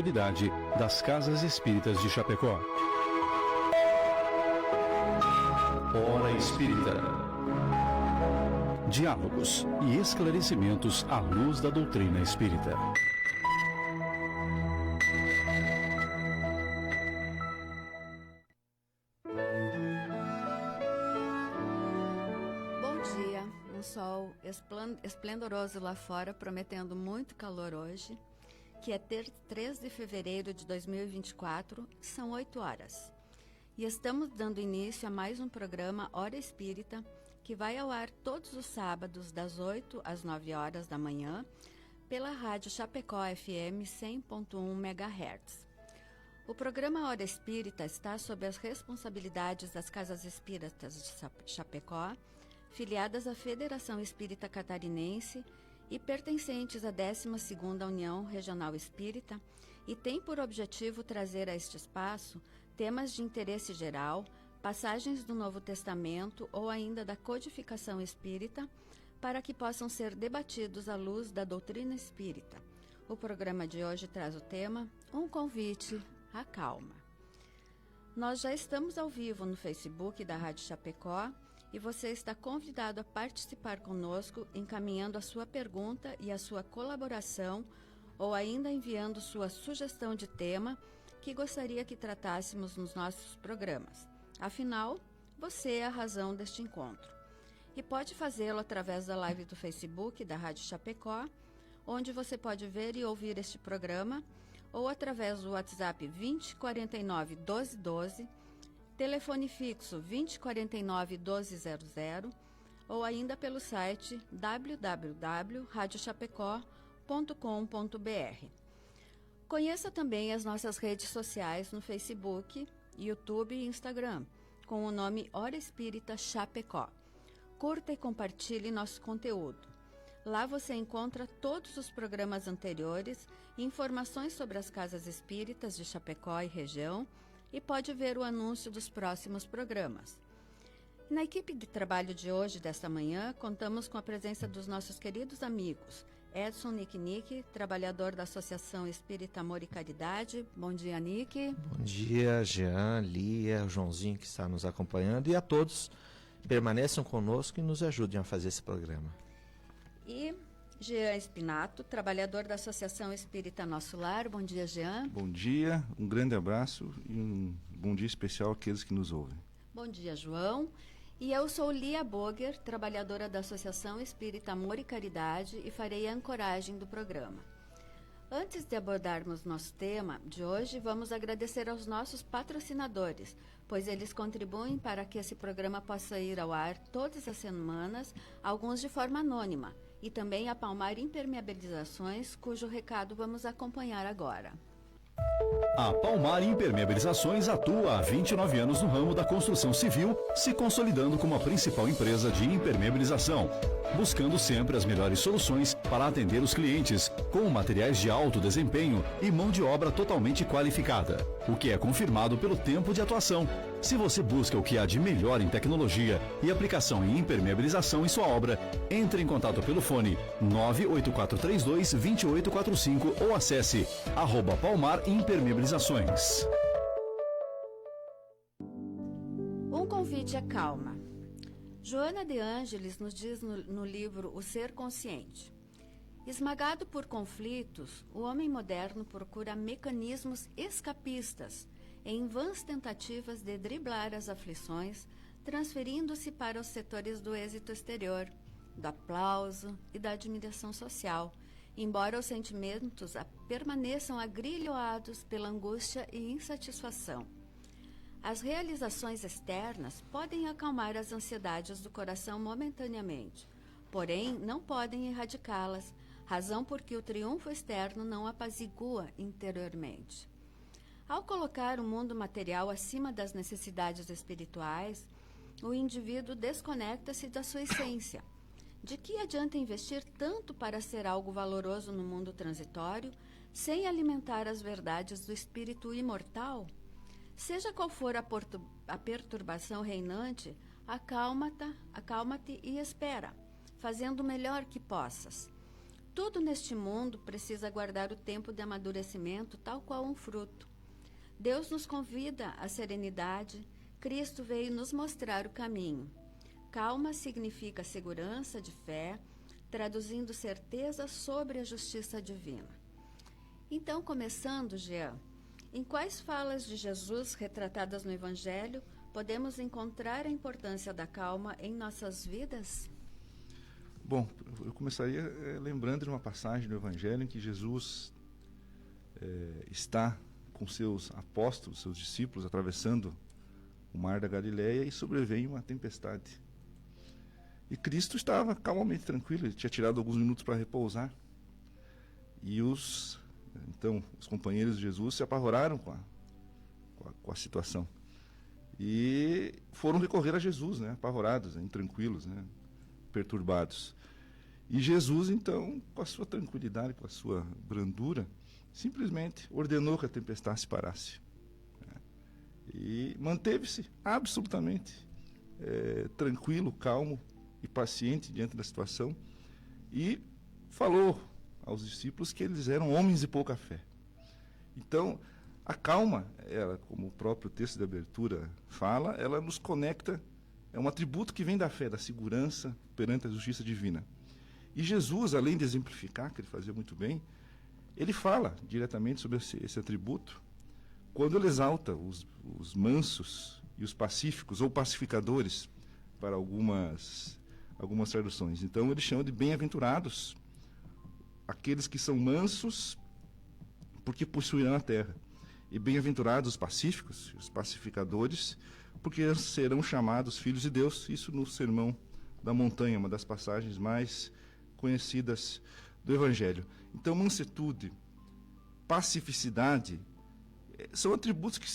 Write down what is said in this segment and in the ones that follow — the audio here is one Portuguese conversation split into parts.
responsabilidade das Casas Espíritas de Chapecó. Hora Espírita. Diálogos e esclarecimentos à luz da doutrina espírita. Sol esplendoroso lá fora, prometendo muito calor hoje, que é 3 de fevereiro de 2024, são 8 horas. E estamos dando início a mais um programa Hora Espírita, que vai ao ar todos os sábados, das 8 às 9 horas da manhã, pela rádio Chapecó FM 100.1 MHz. O programa Hora Espírita está sob as responsabilidades das Casas Espíritas de Chapecó, filiadas à Federação Espírita Catarinense e pertencentes à 12ª União Regional Espírita, e tem por objetivo trazer a este espaço temas de interesse geral, passagens do Novo Testamento ou ainda da codificação espírita, para que possam ser debatidos à luz da doutrina espírita. O programa de hoje traz o tema Um Convite à Calma. Nós já estamos ao vivo no Facebook da Rádio Chapecó, e você está convidado a participar conosco, encaminhando a sua pergunta e a sua colaboração, ou ainda enviando sua sugestão de tema que gostaria que tratássemos nos nossos programas. Afinal, você é a razão deste encontro. E pode fazê-lo através da live do Facebook da Rádio Chapecó, onde você pode ver e ouvir este programa, ou através do WhatsApp 2049 1212, telefone fixo 2049-1200 ou ainda pelo site www.radiochapecó.com.br. Conheça também as nossas redes sociais no Facebook, YouTube e Instagram, com o nome Hora Espírita Chapecó. Curta e compartilhe nosso conteúdo. Lá você encontra todos os programas anteriores, informações sobre as Casas Espíritas de Chapecó e região, e pode ver o anúncio dos próximos programas. Na equipe de trabalho de hoje, desta manhã, contamos com a presença dos nossos queridos amigos Edson Nick, trabalhador da Associação Espírita Amor e Caridade. Bom dia, Nick. Bom dia, Jean, Lia, o Joãozinho que está nos acompanhando, e a todos permaneçam conosco e nos ajudem a fazer esse programa. E Jean Espinato, trabalhador da Associação Espírita Nosso Lar. Bom dia, Jean. Bom dia, um grande abraço e um bom dia especial àqueles que nos ouvem. Bom dia, João. E eu sou Lia Boger, trabalhadora da Associação Espírita Amor e Caridade, e farei a ancoragem do programa. Antes de abordarmos nosso tema de hoje, vamos agradecer aos nossos patrocinadores, pois eles contribuem para que esse programa possa ir ao ar todas as semanas, alguns de forma anônima, e também a Palmar Impermeabilizações, cujo recado vamos acompanhar agora. A Palmar Impermeabilizações atua há 29 anos no ramo da construção civil, se consolidando como a principal empresa de impermeabilização, buscando sempre as melhores soluções para atender os clientes, com materiais de alto desempenho e mão de obra totalmente qualificada, o que é confirmado pelo tempo de atuação. Se você busca o que há de melhor em tecnologia e aplicação em impermeabilização em sua obra, entre em contato pelo fone 98432-2845 ou acesse @Palmar Impermeabilizações. Um convite à calma. Joana de Ângeles nos diz no livro O Ser Consciente: esmagado por conflitos, o homem moderno procura mecanismos escapistas em vãs tentativas de driblar as aflições, transferindo-se para os setores do êxito exterior, do aplauso e da admiração social, embora os sentimentos permaneçam agrilhoados pela angústia e insatisfação. As realizações externas podem acalmar as ansiedades do coração momentaneamente, porém não podem erradicá-las, razão porque o triunfo externo não apazigua interiormente. Ao colocar o mundo material acima das necessidades espirituais, o indivíduo desconecta-se da sua essência. De que adianta investir tanto para ser algo valoroso no mundo transitório, sem alimentar as verdades do espírito imortal? Seja qual for a perturbação reinante, acalma-te e espera, fazendo o melhor que possas. Tudo neste mundo precisa aguardar o tempo de amadurecimento, tal qual um fruto. Deus nos convida à serenidade. Cristo veio nos mostrar o caminho. Calma significa segurança de fé, traduzindo certeza sobre a justiça divina. Então, começando, Jean, em quais falas de Jesus retratadas no Evangelho podemos encontrar a importância da calma em nossas vidas? Bom, eu começaria lembrando de uma passagem do Evangelho em que Jesus está com seus apóstolos, seus discípulos, atravessando o mar da Galileia e sobrevém uma tempestade. E Cristo estava calmamente tranquilo, ele tinha tirado alguns minutos para repousar. E os companheiros de Jesus se apavoraram com a situação. E foram recorrer a Jesus, né, apavorados, intranquilos, né, perturbados. E Jesus, então, com a sua tranquilidade, com a sua brandura, simplesmente ordenou que a tempestade se parasse. E manteve-se absolutamente tranquilo, calmo e paciente diante da situação. E falou aos discípulos que eles eram homens de pouca fé. Então, a calma, ela, como o próprio texto de abertura fala, ela nos conecta, é um atributo que vem da fé, da segurança perante a justiça divina. E Jesus, além de exemplificar, que ele fazia muito bem, ele fala diretamente sobre esse atributo quando ele exalta os mansos e os pacíficos, ou pacificadores, para algumas traduções. Então, ele chama de bem-aventurados aqueles que são mansos, porque possuirão a terra. E bem-aventurados os pacíficos, os pacificadores, porque serão chamados filhos de Deus. Isso no Sermão da Montanha, uma das passagens mais conhecidas do Evangelho. Então, mansuetude, pacificidade, são atributos que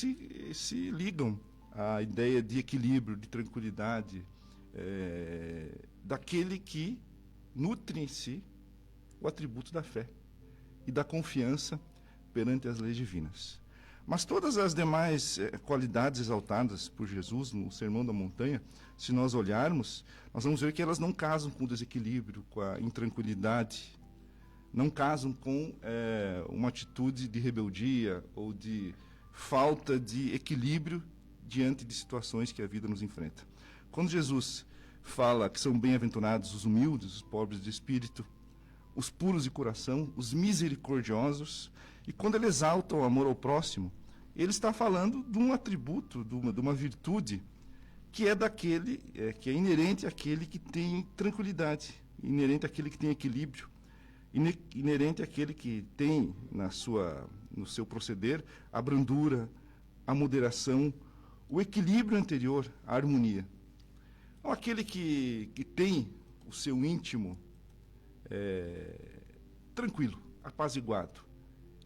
se ligam à ideia de equilíbrio, de tranquilidade, daquele que nutre em si o atributo da fé e da confiança perante as leis divinas. Mas todas as demais qualidades exaltadas por Jesus no Sermão da Montanha, se nós olharmos, nós vamos ver que elas não casam com o desequilíbrio, com a intranquilidade, não casam com uma atitude de rebeldia ou de falta de equilíbrio diante de situações que a vida nos enfrenta. Quando Jesus fala que são bem-aventurados os humildes, os pobres de espírito, os puros de coração, os misericordiosos, e quando ele exalta o amor ao próximo, ele está falando de um atributo, de uma virtude que é daquele, que é inerente àquele que tem tranquilidade, inerente àquele que tem equilíbrio, inerente àquele que tem no seu proceder a brandura, a moderação, o equilíbrio anterior, a harmonia. Então, aquele que tem o seu íntimo tranquilo, apaziguado,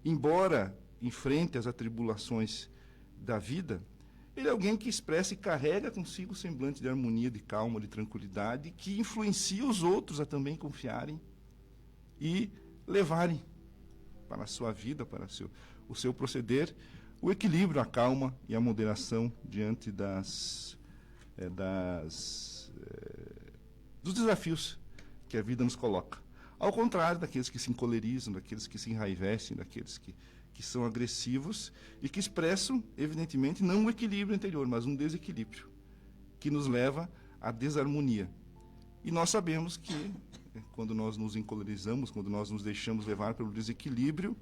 embora enfrente as atribulações da vida, ele é alguém que expressa e carrega consigo o semblante de harmonia, de calma, de tranquilidade, que influencia os outros a também confiarem e levarem para a sua vida, para o seu proceder, o equilíbrio, a calma e a moderação diante dos desafios que a vida nos coloca. Ao contrário daqueles que se encolerizam, daqueles que se enraivecem, daqueles que são agressivos e que expressam, evidentemente, não um equilíbrio interior, mas um desequilíbrio, que nos leva à desarmonia. E nós sabemos que, quando nós nos encolerizamos, quando nós nos deixamos levar pelo desequilíbrio,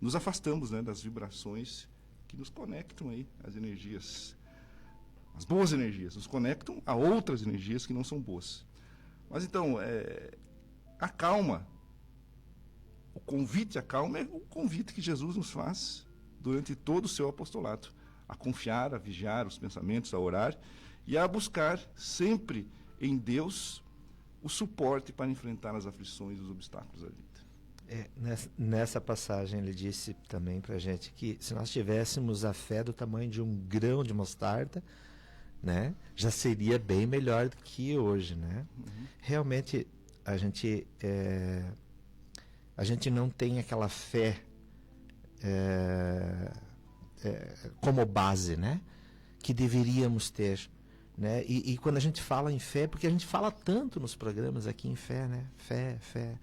nos afastamos, né, das vibrações que nos conectam aí, as energias, as boas energias, nos conectam a outras energias que não são boas. Mas então, a calma, o convite à calma é o convite que Jesus nos faz durante todo o seu apostolado, a confiar, a vigiar os pensamentos, a orar e a buscar sempre em Deus o suporte para enfrentar as aflições e os obstáculos da vida. Nessa passagem ele disse também para a gente que se nós tivéssemos a fé do tamanho de um grão de mostarda, né, já seria bem melhor do que hoje, né? Uhum. Realmente a gente não tem aquela fé como base, né, que deveríamos ter, né? E quando a gente fala em fé, porque a gente fala tanto nos programas aqui em fé, né? Fé.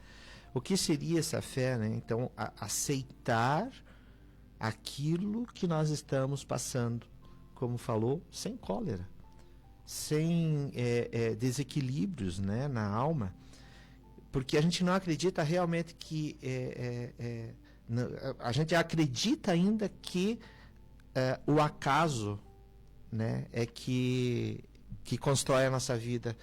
O que seria essa fé, né? Então, aceitar aquilo que nós estamos passando, como falou, sem cólera, sem desequilíbrios, né, na alma, porque a gente não acredita realmente que a gente acredita ainda que o acaso, né, é que constrói a nossa vida.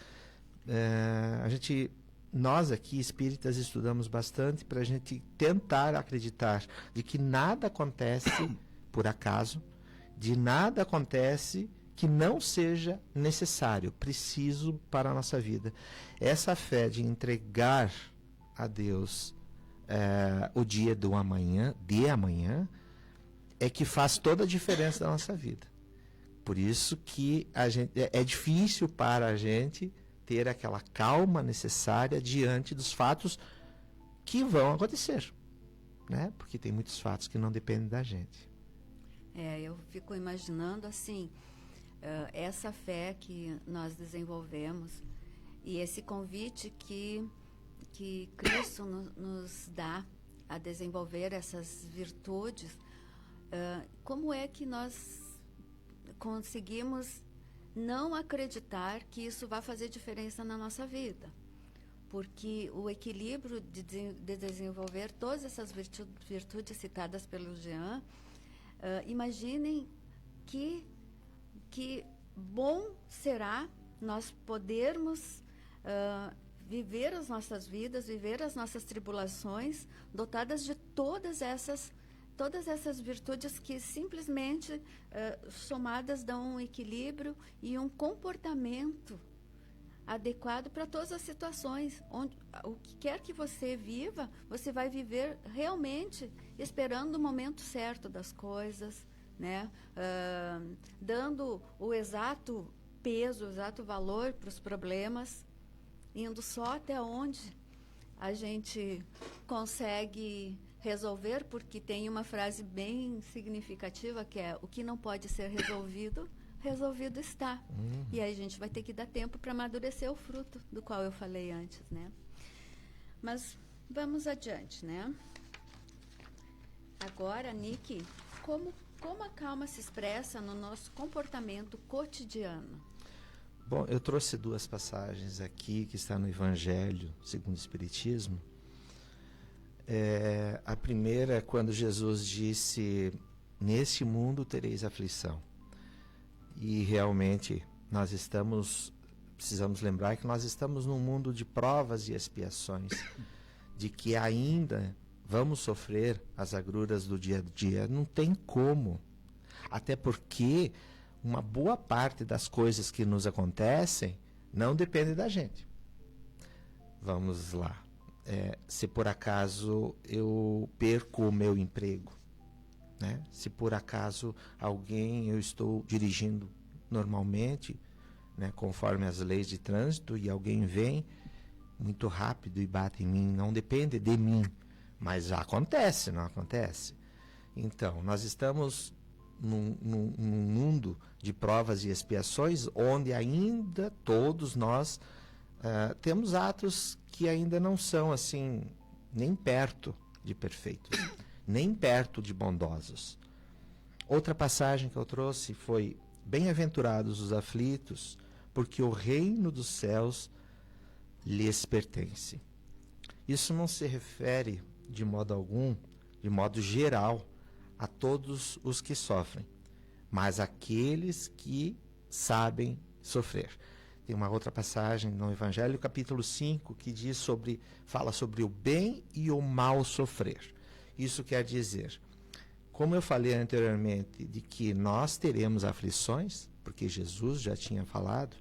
Nós aqui, espíritas, estudamos bastante para a gente tentar acreditar de que nada acontece por acaso, de nada acontece que não seja necessário, preciso para a nossa vida. Essa fé de entregar a Deus o dia de amanhã, é que faz toda a diferença na nossa vida. Por isso que é difícil para a gente ter aquela calma necessária diante dos fatos que vão acontecer, né? Porque tem muitos fatos que não dependem da gente. Eu fico imaginando assim, essa fé que nós desenvolvemos e esse convite que Cristo nos dá a desenvolver essas virtudes, como é que nós conseguimos não acreditar que isso vai fazer diferença na nossa vida? Porque o equilíbrio de desenvolver todas essas virtudes citadas pelo Jean, imaginem que bom será nós podermos viver as nossas vidas, viver as nossas tribulações, dotadas de todas essas virtudes que simplesmente somadas dão um equilíbrio e um comportamento adequado para todas as situações. O que quer que você viva, você vai viver realmente esperando o momento certo das coisas, né? Dando o exato peso, o exato valor para os problemas, indo só até onde a gente consegue resolver, porque tem uma frase bem significativa que é: o que não pode ser resolvido, resolvido está. E aí a gente vai ter que dar tempo para amadurecer o fruto do qual eu falei antes, né? Mas vamos adiante, né? Agora, Nick, como a calma se expressa no nosso comportamento cotidiano? Bom, eu trouxe duas passagens aqui que está no Evangelho segundo o Espiritismo. A primeira é quando Jesus disse: neste mundo tereis aflição. E realmente nós precisamos lembrar que nós estamos num mundo de provas e expiações, de que ainda vamos sofrer as agruras do dia a dia. Não tem como, até porque uma boa parte das coisas que nos acontecem não depende da gente. Vamos lá. Se por acaso eu perco o meu emprego, né? Se por acaso eu estou dirigindo normalmente, né, conforme as leis de trânsito, e alguém vem muito rápido e bate em mim, não depende de mim, mas acontece, não acontece? Então, nós estamos num mundo de provas e expiações, onde ainda todos nós temos atos que ainda não são assim, nem perto de perfeitos, nem perto de bondosos. Outra passagem que eu trouxe foi: bem-aventurados os aflitos, porque o reino dos céus lhes pertence. Isso não se refere de modo algum, de modo geral, a todos os que sofrem, mas àqueles que sabem sofrer. Tem uma outra passagem no Evangelho, capítulo 5, que fala sobre o bem e o mal sofrer. Isso quer dizer, como eu falei anteriormente, de que nós teremos aflições, porque Jesus já tinha falado,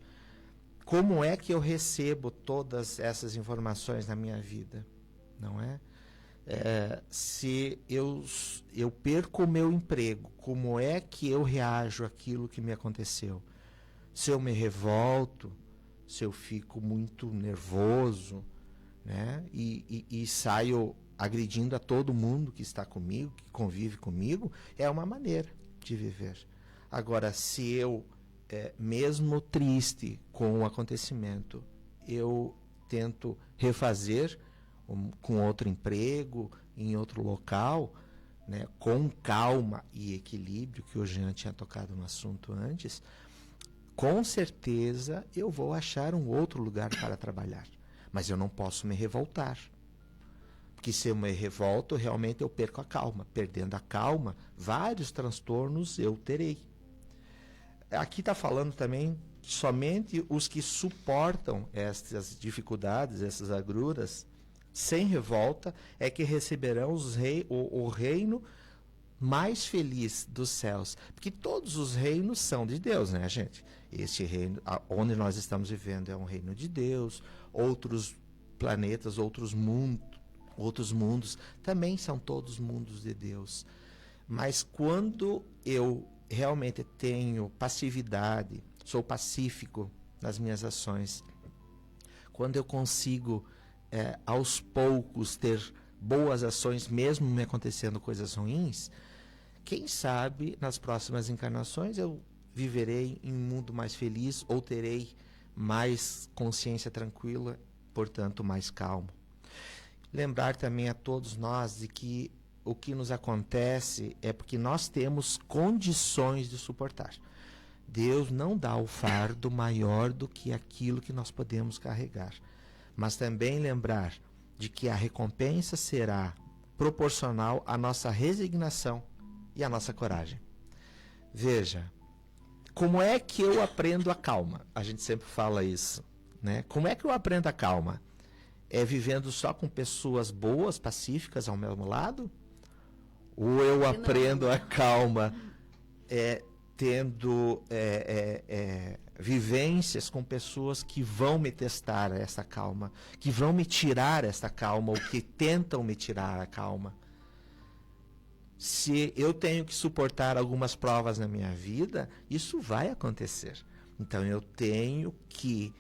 como é que eu recebo todas essas informações na minha vida? Não é? Se eu perco o meu emprego, como é que eu reajo àquilo que me aconteceu? Se eu me revolto, se eu fico muito nervoso, né? E saio agredindo a todo mundo que está comigo, que convive comigo, é uma maneira de viver. Agora, se eu, mesmo triste com o acontecimento, eu tento refazer com outro emprego, em outro local, né, com calma e equilíbrio, que o Jean tinha tocado no assunto antes, com certeza eu vou achar um outro lugar para trabalhar. Mas eu não posso me revoltar. Porque se eu me revolto, realmente eu perco a calma. Perdendo a calma, vários transtornos eu terei. Aqui está falando também somente os que suportam essas dificuldades, essas agruras, sem revolta, é que receberão o reino mais feliz dos céus. Porque todos os reinos são de Deus, né, gente? Este reino, onde nós estamos vivendo, é um reino de Deus. Outros planetas, outros mundos também são todos mundos de Deus. Mas quando eu realmente tenho passividade, sou pacífico nas minhas ações, quando eu consigo aos poucos ter boas ações, mesmo me acontecendo coisas ruins, quem sabe nas próximas encarnações eu viverei em um mundo mais feliz ou terei mais consciência tranquila, portanto mais calmo. Lembrar também a todos nós de que o que nos acontece é porque nós temos condições de suportar. Deus não dá o fardo maior do que aquilo que nós podemos carregar. Mas também lembrar de que a recompensa será proporcional à nossa resignação e à nossa coragem. Veja, como é que eu aprendo a calma? A gente sempre fala isso, né? Como é que eu aprendo a calma? É vivendo só com pessoas boas, pacíficas ao meu lado? Ou eu aprendo a calma tendo vivências com pessoas que vão me testar essa calma, que vão me tirar essa calma, ou que tentam me tirar a calma? Se eu tenho que suportar algumas provas na minha vida, isso vai acontecer. Então eu tenho que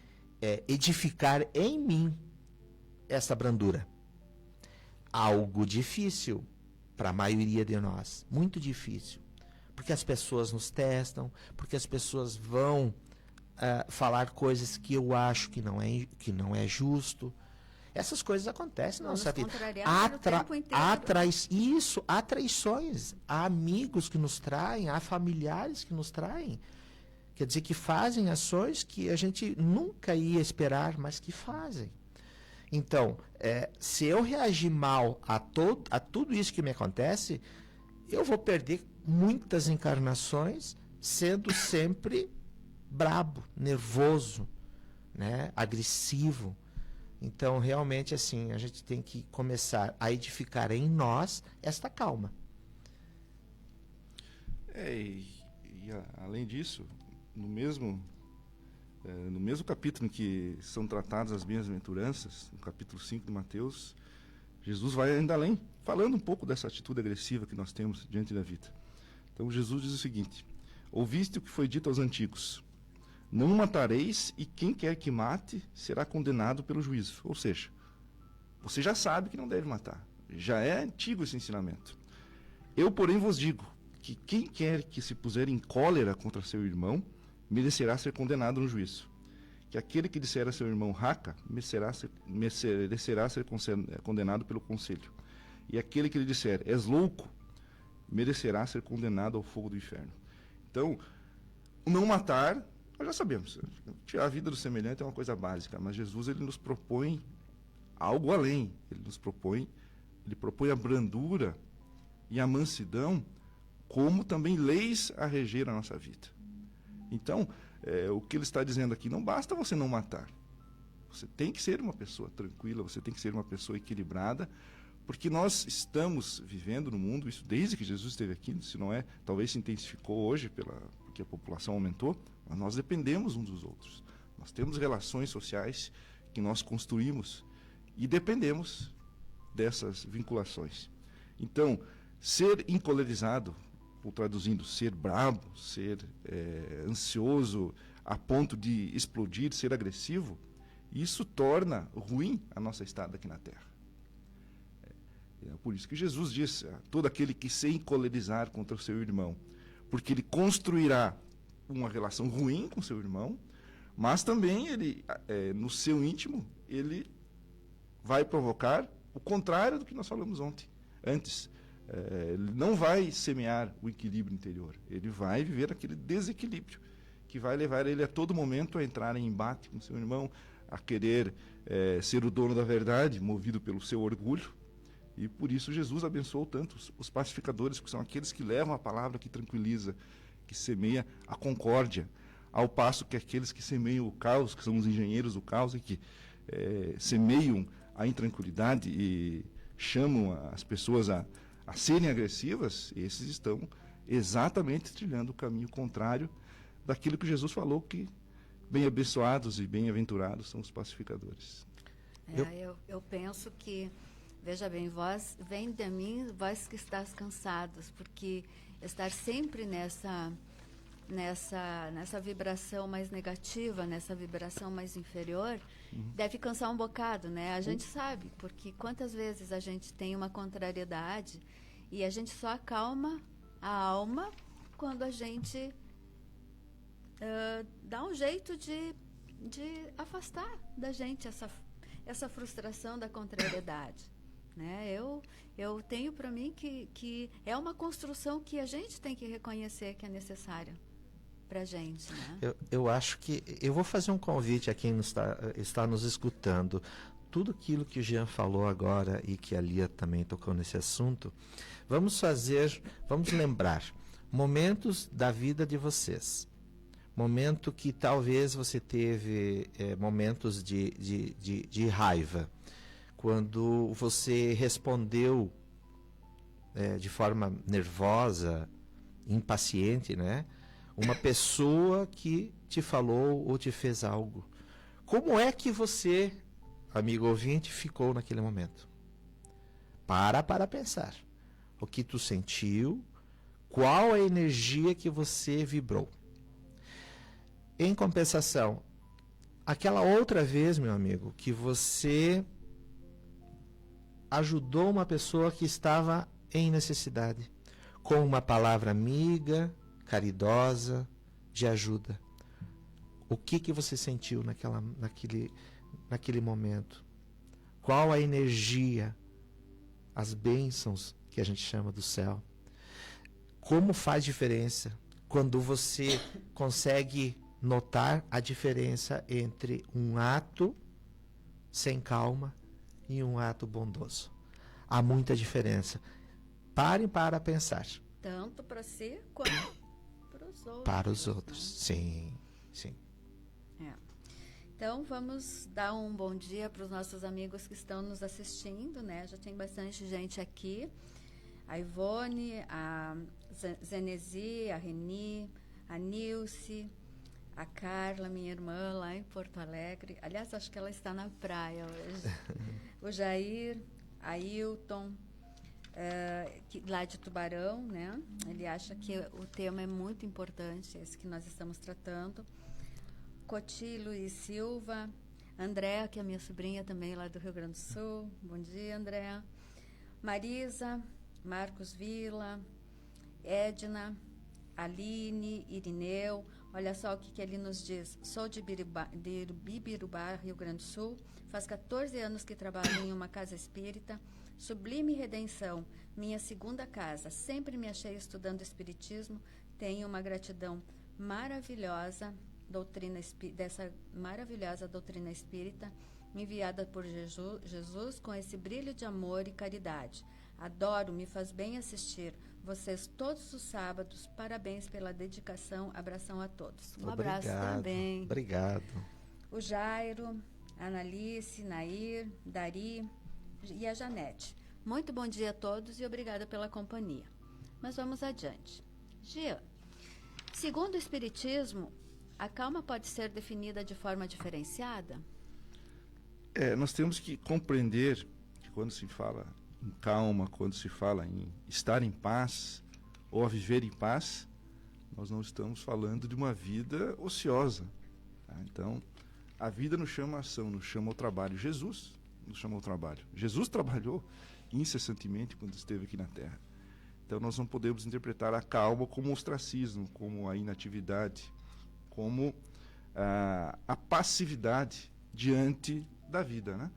edificar em mim essa brandura. Algo difícil para a maioria de nós, muito difícil. Porque as pessoas nos testam, porque as pessoas vão falar coisas que eu acho que não é justo. Essas coisas acontecem na nossa vida. Há traições, há amigos que nos traem, há familiares que nos traem. Quer dizer, que fazem ações que a gente nunca ia esperar, mas que fazem. Então, se eu reagir mal a tudo isso que me acontece, eu vou perder muitas encarnações sendo sempre brabo, nervoso, né, agressivo. Então, realmente, assim, a gente tem que começar a edificar em nós esta calma. Além disso, no mesmo capítulo em que são tratadas as bem-aventuranças, no capítulo 5 de Mateus, Jesus vai ainda além, falando um pouco dessa atitude agressiva que nós temos diante da vida. Então, Jesus diz o seguinte: ouviste o que foi dito aos antigos: não matareis, e quem quer que mate será condenado pelo juízo. Ou seja, você já sabe que não deve matar. Já é antigo esse ensinamento. Eu, porém, vos digo que quem quer que se puser em cólera contra seu irmão, merecerá ser condenado no juízo. Que aquele que disser a seu irmão raca, merecerá ser condenado pelo conselho. E aquele que lhe disser és louco, merecerá ser condenado ao fogo do inferno. Então, não matar, nós já sabemos. Tirar a vida do semelhante é uma coisa básica, mas Jesus ele nos propõe algo além. Ele propõe a brandura e a mansidão como também leis a reger a nossa vida. Então, o que ele está dizendo aqui, não basta você não matar. Você tem que ser uma pessoa tranquila, você tem que ser uma pessoa equilibrada, porque nós estamos vivendo no mundo, isso desde que Jesus esteve aqui, se não é, talvez se intensificou hoje, porque a população aumentou, mas nós dependemos uns dos outros. Nós temos relações sociais que nós construímos e dependemos dessas vinculações. Então, ser encolerizado, ou traduzindo, ser brabo, ser ansioso a ponto de explodir, ser agressivo, isso torna ruim a nossa estada aqui na Terra. É por isso que Jesus disse: todo aquele que se encolerizar contra o seu irmão, porque ele construirá uma relação ruim com seu irmão, mas também ele, no seu íntimo, ele vai provocar o contrário do que nós falamos antes. Ele não vai semear o equilíbrio interior, ele vai viver aquele desequilíbrio que vai levar ele a todo momento a entrar em embate com seu irmão, a querer ser o dono da verdade, movido pelo seu orgulho. E por isso Jesus abençoou tanto os pacificadores, que são aqueles que levam a palavra que tranquiliza, que semeia a concórdia, ao passo que aqueles que semeiam o caos, que são os engenheiros do caos, e que semeiam a intranquilidade e chamam as pessoas a serem agressivas, esses estão exatamente trilhando o caminho contrário daquilo que Jesus falou, que bem-abençoados e bem-aventurados são os pacificadores. Eu penso que, veja bem, vem de mim, vós que estás cansados, porque estar sempre nessa vibração mais negativa, nessa vibração mais inferior, deve cansar um bocado, né? A gente sabe, porque quantas vezes a gente tem uma contrariedade e a gente só acalma a alma quando a gente dá um jeito de afastar da gente essa frustração da contrariedade, né? Eu tenho para mim que é uma construção que a gente tem que reconhecer que é necessária para a gente, né? Eu acho que eu vou fazer um convite a quem está nos escutando. Tudo aquilo que o Jean falou agora e que a Lia também tocou nesse assunto, vamos lembrar momentos da vida de vocês. Momento que talvez você teve momentos de raiva, quando você respondeu de forma nervosa, impaciente, né? Uma pessoa que te falou ou te fez algo. Como é que você, amigo ouvinte, ficou naquele momento? Para pensar. O que tu sentiu, qual a energia que você vibrou. Em compensação, aquela outra vez, meu amigo, que você ajudou uma pessoa que estava em necessidade, com uma palavra amiga, caridosa, de ajuda. O que você sentiu naquele momento? Qual a energia, as bênçãos que a gente chama do céu? Como faz diferença quando você consegue notar a diferença entre um ato sem calma e um ato bondoso? Há muita diferença. Parem para pensar. Tanto para si quanto outros, para os outros, sim. Então vamos dar um bom dia para os nossos amigos que estão nos assistindo, né? Já tem bastante gente aqui, a Ivone, a Zenesi, a Reni, a Nilce, a Carla, minha irmã lá em Porto Alegre, aliás acho que ela está na praia hoje, o Jair, a Hilton, lá de Tubarão, né? Ele acha que o tema é muito importante, esse que nós estamos tratando. Cotilo e Silva, Andréa, que é minha sobrinha também lá do Rio Grande do Sul. Bom dia, Andréa. Marisa, Marcos Vila, Edna, Aline, Irineu. Olha só o que ele nos diz. Sou de Bibirubá, Rio Grande do Sul. Faz 14 anos que trabalho em uma casa espírita. Sublime Redenção, minha segunda casa. Sempre me achei estudando espiritismo. Tenho uma gratidão maravilhosa dessa maravilhosa doutrina espírita enviada por Jesus com esse brilho de amor e caridade. Adoro, me faz bem assistir vocês todos os sábados. Parabéns pela dedicação. Abração a todos. Um abraço também. Obrigado. O Jairo, a Analice, Nair, Dari e a Janete. Muito bom dia a todos e obrigada pela companhia. Mas vamos adiante. Gia, segundo o Espiritismo, a calma pode ser definida de forma diferenciada? Nós temos que compreender que quando se fala em calma, quando se fala em estar em paz ou a viver em paz, nós não estamos falando de uma vida ociosa. Tá? Então, a vida nos chama a ação, nos chama ao trabalho. Jesus nos chama ao trabalho. Jesus trabalhou incessantemente quando esteve aqui na Terra. Então, nós não podemos interpretar a calma como ostracismo, como a inatividade, como a passividade diante da vida, né?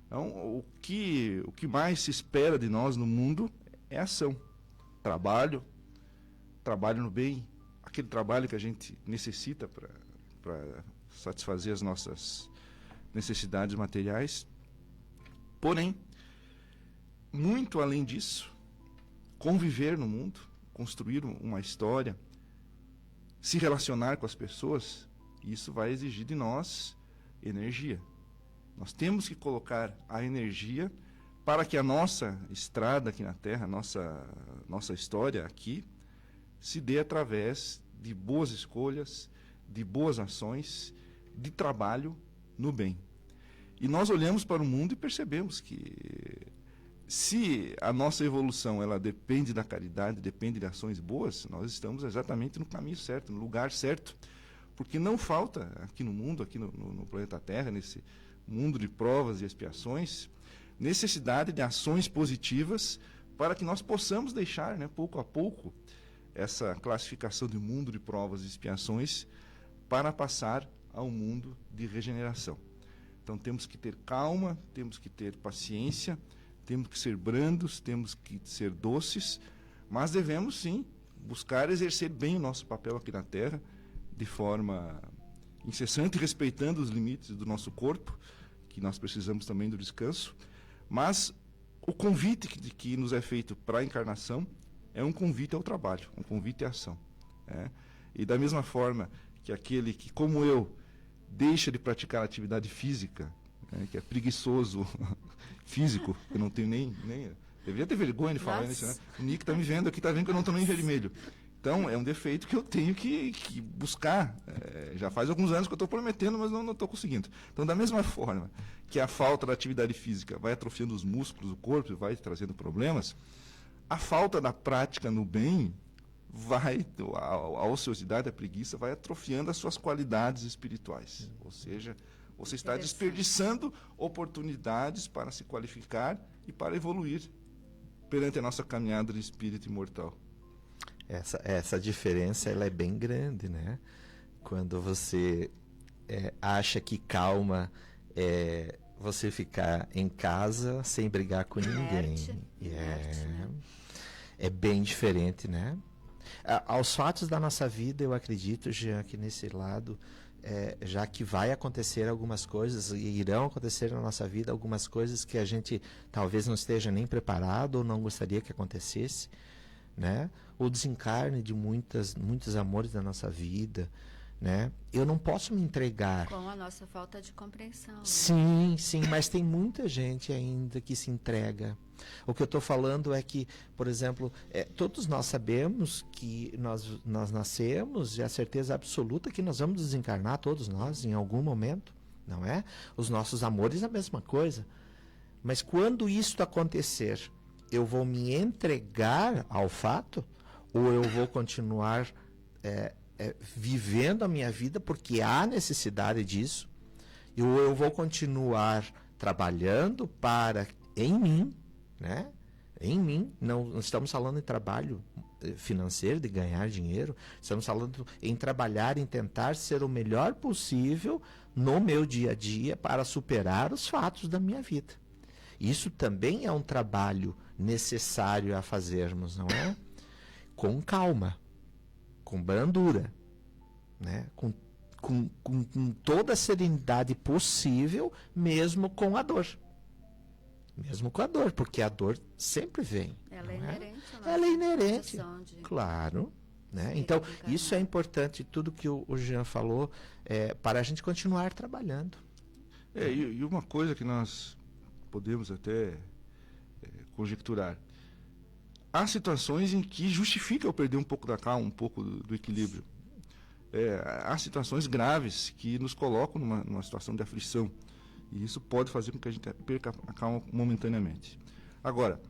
Então, o que mais se espera de nós no mundo é ação. Trabalho no bem, aquele trabalho que a gente necessita para satisfazer as nossas necessidades materiais. Porém, muito além disso, conviver no mundo, construir uma história, se relacionar com as pessoas, isso vai exigir de nós energia. Nós temos que colocar a energia para que a nossa estrada aqui na Terra, nossa história aqui, se dê através de boas escolhas, de boas ações, de trabalho no bem. E nós olhamos para o mundo e percebemos que se a nossa evolução ela depende da caridade, depende de ações boas, nós estamos exatamente no caminho certo, no lugar certo. Porque não falta aqui no mundo, aqui no planeta Terra, nesse mundo de provas e expiações, necessidade de ações positivas para que nós possamos deixar, né, pouco a pouco, essa classificação de mundo de provas e expiações para passar ao mundo de regeneração. Então temos que ter calma, temos que ter paciência, temos que ser brandos, temos que ser doces, mas devemos sim buscar exercer bem o nosso papel aqui na Terra, de forma incessante, respeitando os limites do nosso corpo, que nós precisamos também do descanso, mas o convite que nos é feito para a encarnação é um convite ao trabalho, um convite à ação. E da mesma forma que aquele que, como eu, deixa de praticar atividade física, que é preguiçoso físico, eu não tenho nem deveria ter vergonha de falar isso, né? O Nick está me vendo aqui, está vendo que eu não estou nem vermelho. Então, é um defeito que eu tenho que buscar. Já faz alguns anos que eu estou prometendo, mas não estou conseguindo. Então, da mesma forma que a falta da atividade física vai atrofiando os músculos do corpo e vai trazendo problemas, a falta da prática no bem a ociosidade, a preguiça, vai atrofiando as suas qualidades espirituais. Ou seja, você está desperdiçando oportunidades para se qualificar e para evoluir perante a nossa caminhada de espírito imortal. Essa diferença ela é bem grande, né? Quando você acha que calma é você ficar em casa sem brigar com ninguém. É bem diferente, né? Aos fatos da nossa vida, eu acredito, Jean, que nesse lado, já que vai acontecer algumas coisas, e irão acontecer na nossa vida algumas coisas que a gente talvez não esteja nem preparado ou não gostaria que acontecesse, né? O desencarne de muitos amores da nossa vida, né? Eu não posso me entregar. Com a nossa falta de compreensão. Sim, mas tem muita gente ainda que se entrega. O que eu estou falando é que, por exemplo, todos nós sabemos que nós nascemos e a certeza absoluta que nós vamos desencarnar, todos nós, em algum momento, não é? Os nossos amores, a mesma coisa. Mas quando isso acontecer, eu vou me entregar ao fato ou eu vou continuar vivendo a minha vida porque há necessidade disso, ou eu vou continuar trabalhando em mim, né? Em mim, não estamos falando em trabalho financeiro, de ganhar dinheiro, estamos falando em trabalhar, em tentar ser o melhor possível no meu dia a dia para superar os fatos da minha vida. Isso também é um trabalho necessário a fazermos, não é? Com calma, com brandura, né? Com toda a serenidade possível, mesmo com a dor. Mesmo com a dor, porque a dor sempre vem. Ela é inerente. Ela é inerente, claro. Né? Então, isso é importante, tudo que o Jean falou, para a gente continuar trabalhando. E uma coisa que nós podemos até conjecturar. Há situações em que justifica eu perder um pouco da calma, um pouco do equilíbrio. Há situações graves que nos colocam numa situação de aflição. E isso pode fazer com que a gente perca a calma momentaneamente. Agora,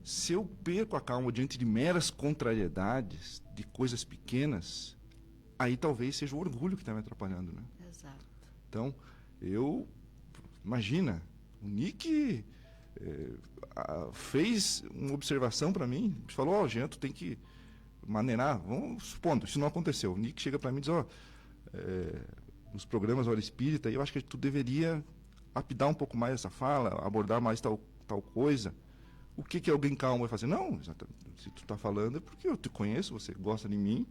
se eu perco a calma diante de meras contrariedades, de coisas pequenas, aí talvez seja o orgulho que está me atrapalhando, né? Exato. Então, imagina, o Nick fez uma observação para mim, falou, Jean, tu tem que maneirar, vamos supondo, isso não aconteceu. O Nick chega para mim e diz, nos programas Hora Espírita, eu acho que tu deveria lapidar um pouco mais essa fala, abordar mais tal coisa, o que alguém calmo vai fazer? Não, se tu está falando é porque eu te conheço, você gosta de mim,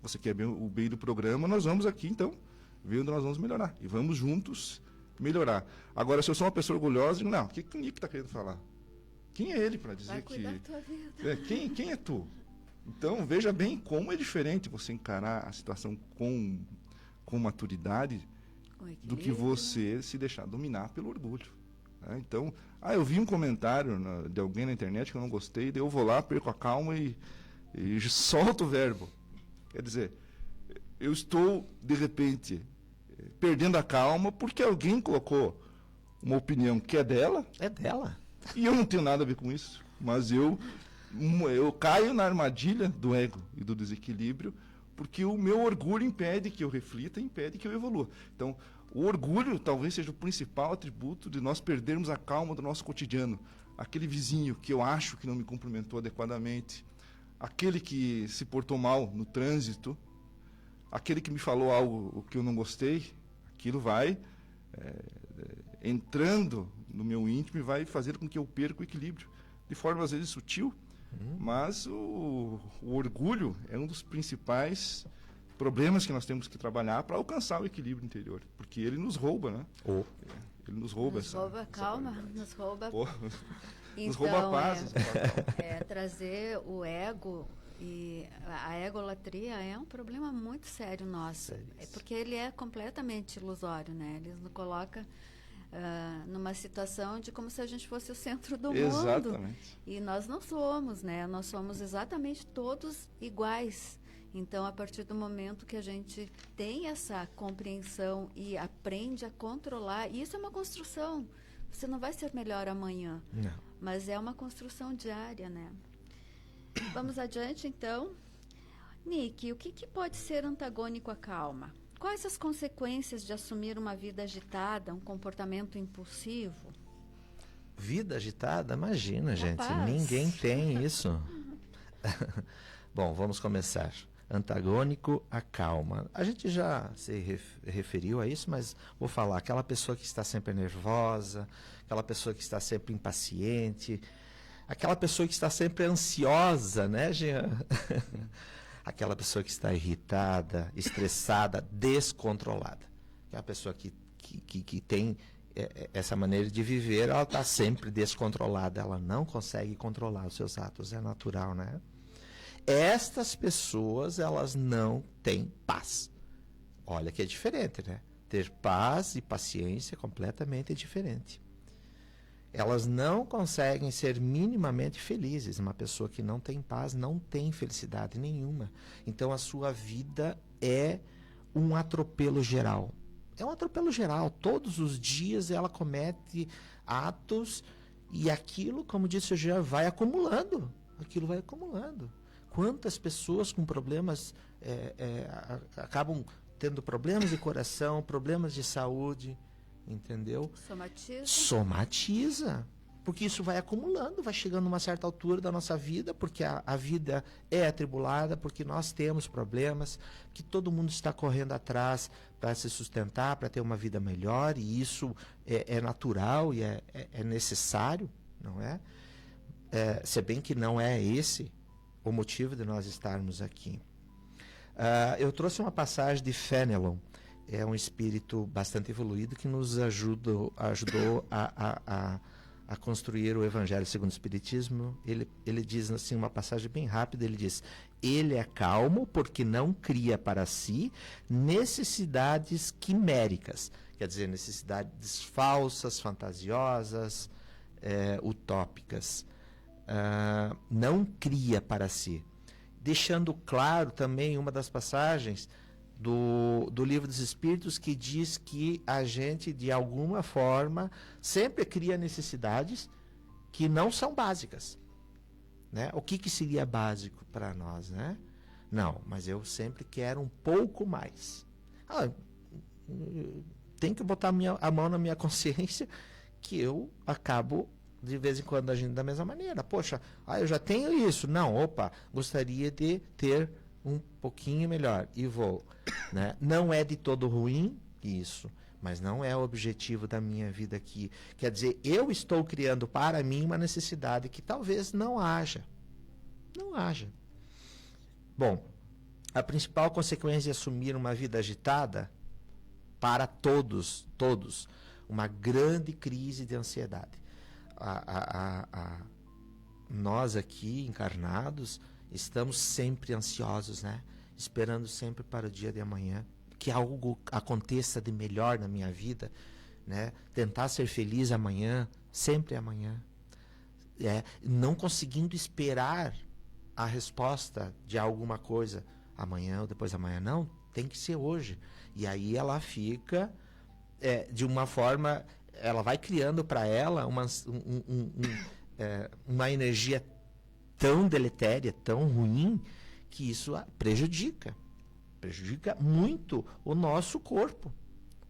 você quer o bem do programa, nós vamos aqui, então, ver onde nós vamos melhorar. E vamos juntos melhorar. Agora, se eu sou uma pessoa orgulhosa, eu digo, não, o que o Nick está querendo falar? Quem é ele para dizer Vai cuidar que... da tua vida. Quem é tu? Então, veja bem como é diferente você encarar a situação com maturidade do que você se deixar dominar pelo orgulho. Né? Então, eu vi um comentário de alguém na internet que eu não gostei, daí eu vou lá, perco a calma e solto o verbo. Quer dizer, eu estou, de repente, perdendo a calma porque alguém colocou uma opinião que é dela. É dela. E eu não tenho nada a ver com isso. Mas eu caio na armadilha do ego e do desequilíbrio porque o meu orgulho impede que eu reflita, impede que eu evolua. Então, o orgulho talvez seja o principal atributo de nós perdermos a calma do nosso cotidiano. Aquele vizinho que eu acho que não me cumprimentou adequadamente, aquele que se portou mal no trânsito, aquele que me falou algo que eu não gostei, aquilo vai entrando no meu íntimo e vai fazer com que eu perca o equilíbrio. De forma, às vezes, sutil, mas o orgulho é um dos principais problemas que nós temos que trabalhar para alcançar o equilíbrio interior, porque ele nos rouba, né? Ele nos rouba essa calma, qualidade. nos rouba. Então, nos rouba a paz. Trazer o ego e a egolatria é um problema muito sério nosso, porque ele é completamente ilusório, né? Ele nos coloca numa situação de como se a gente fosse o centro do mundo. E nós não somos, né? Nós somos exatamente todos iguais. Então, a partir do momento que a gente tem essa compreensão e aprende a controlar, isso é uma construção. Você não vai ser melhor amanhã, mas é uma construção diária, né? Vamos adiante, então. Nick, o que pode ser antagônico à calma? Quais as consequências de assumir uma vida agitada, um comportamento impulsivo? Vida agitada? Imagina, gente. Rapaz. Ninguém tem isso. Bom, vamos começar. Antagônico à calma. A gente já se referiu a isso, mas vou falar. Aquela pessoa que está sempre nervosa, aquela pessoa que está sempre impaciente, aquela pessoa que está sempre ansiosa, né, Jean? Aquela pessoa que está irritada, estressada, descontrolada. É a pessoa que tem essa maneira de viver, ela está sempre descontrolada, ela não consegue controlar os seus atos, é natural, né? Estas pessoas, elas não têm paz. Olha que é diferente, né? Ter paz e paciência é completamente diferente. Elas não conseguem ser minimamente felizes. Uma pessoa que não tem paz não tem felicidade nenhuma. Então a sua vida é um atropelo geral. É um atropelo geral. Todos os dias ela comete atos e aquilo, como disse o Jean, vai acumulando. Aquilo vai acumulando. Quantas pessoas com problemas acabam tendo problemas de coração, problemas de saúde, entendeu? Somatiza. Porque isso vai acumulando, vai chegando a uma certa altura da nossa vida, porque a vida é atribulada, porque nós temos problemas, que todo mundo está correndo atrás para se sustentar, para ter uma vida melhor, e isso é natural e é necessário, não é? Se bem que não é esse o motivo de nós estarmos aqui. Eu trouxe uma passagem de Fenelon, é um espírito bastante evoluído que nos ajudou a construir o Evangelho segundo o Espiritismo. Ele diz assim, uma passagem bem rápida, ele diz: ele é calmo porque não cria para si necessidades quiméricas, quer dizer, necessidades falsas, fantasiosas, utópicas. Não cria para si. Deixando claro também uma das passagens do Livro dos Espíritos que diz que a gente, de alguma forma, sempre cria necessidades que não são básicas, né? O que seria básico para nós, né? Não, mas eu sempre quero um pouco mais. Tem que botar a mão na minha consciência que eu acabo de vez em quando agindo da mesma maneira. Poxa, eu já tenho isso. Não, gostaria de ter um pouquinho melhor e vou, né? Não é de todo ruim isso, mas não é o objetivo da minha vida aqui. Quer dizer, eu estou criando para mim uma necessidade que talvez não haja. Não haja. Bom, a principal consequência de assumir uma vida agitada, para todos, uma grande crise de ansiedade. Nós aqui, encarnados, estamos sempre ansiosos, né? Esperando sempre para o dia de amanhã, que algo aconteça de melhor na minha vida, né? Tentar ser feliz amanhã, sempre amanhã. Não conseguindo esperar a resposta de alguma coisa amanhã ou depois da manhã, não, tem que ser hoje. E aí ela fica, de uma forma, ela vai criando para ela uma energia tão deletéria, tão ruim, que isso prejudica muito o nosso corpo,